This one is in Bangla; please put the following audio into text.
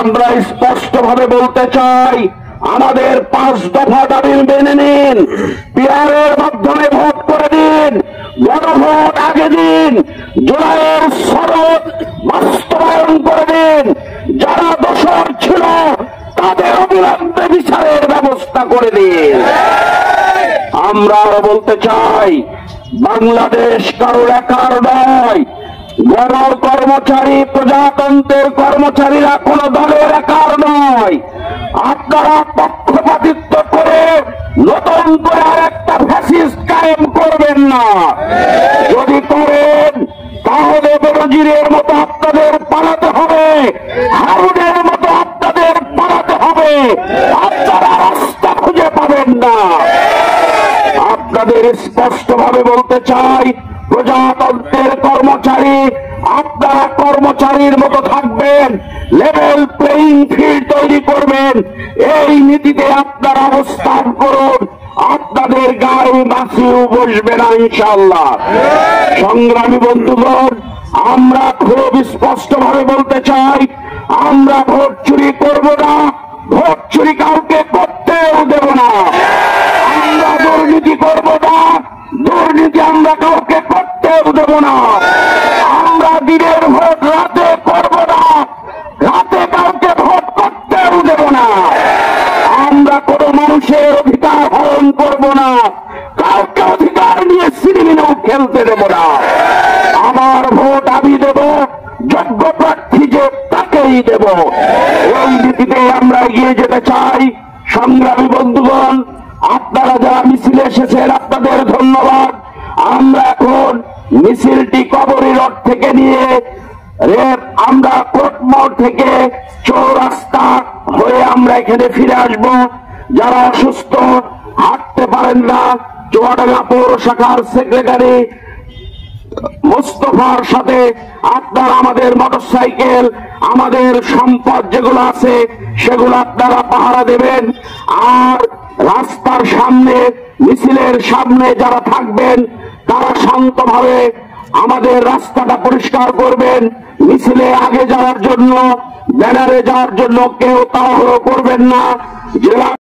আমরা স্পষ্টভাবে বলতে চাই, আমাদের 5 দফা দাবি মেনে নিন, পিআরের মাধ্যমে ভোট করে দিন, গণভোট আগে দিন, জুলাইয়ের শরৎ বাস্তবায়ন করে দিন, যারা দোষর ছিল তাদের অবিলম্বে বিচারের ব্যবস্থা করে দিন। আমরা বলতে চাই, বাংলাদেশ কারোর একার নয়, গণ কর্মচারী, প্রজাতন্ত্রের কর্মচারীরা কোন দলের একার নয়। আপনারা পক্ষপাতিত্ব করে নতুন করে আর একটা ফ্যাসিস্ট কায়েম করবেন না। যদি করেন তাহলে বেনজিরের মতো আপনাদের পালাতে হবে, হারুনের মতো আপনাদের পালাতে হবে, আপনারা রাস্তা খুঁজে পাবেন না। আপনাদের স্পষ্টভাবে বলতে চাই, প্রজাতন্ত্রের কর্মচারী, আপনারা কর্মচারীর মতো থাকবেন, লেভেল প্লেইং ফিল্ড তৈরি করবেন, এই নীতিতে আপনারা অবস্থান করুন, আপনাদের গায়ে মাছিও বসবে না ইনশাআল্লাহ। সংগ্রামী বন্ধুগণ, আমরা খুব স্পষ্টভাবে বলতে চাই, আমরা ভোট চুরি করব না, ভোট চুরি কাউকে করতেও দেব না। আমরা দুর্নীতি করব না, দুর্নীতি আমরা কাউকে করতেও দেব না। আমরা দিনের ভোট রাতে করব না, রাতে কাউকে ভোট করতেও দেব না। আমরা কোন মানুষের অধিকার হরণ করব না, কাউকে অধিকার নিয়ে সিনেমিনেও খেলতে দেব না। আমার ভোট আমি দেব, যোগ্য প্রার্থী যে তাকেই দেব। এই নীতিতে আমরা এগিয়ে যেতে চাই। সংগ্রামী বন্ধুগণ, আপনারা যারা মিছিলে এসেছেন আপনাদের ধন্যবাদ। আমরা এখন মিছিলটি কবরী রোড থেকে নিয়ে আমরা কোর্টমোড় থেকে চৌরাস্তা হয়ে আমরা এখানে ফিরে আসব। যারা অসুস্থ, হাঁটতে পারেন না, চুয়াডাঙ্গা পৌর শাখার সেক্রেটারি মোস্তফার সাথে আপনারা আমাদের মোটরসাইকেল, আমাদের সম্পদ যেগুলো আছে সেগুলো আপনারা পাহারা দেবেন। আর রাস্তার সামনে, মিছিলের সামনে যারা থাকবেন তারা শান্তভাবে আমাদের রাস্তাটা পরিষ্কার করবেন। মিছিলে আগে যাওয়ার জন্য, ব্যানারে যাওয়ার জন্য কেউ তাড়াহুড়ো করবেন না। জেলা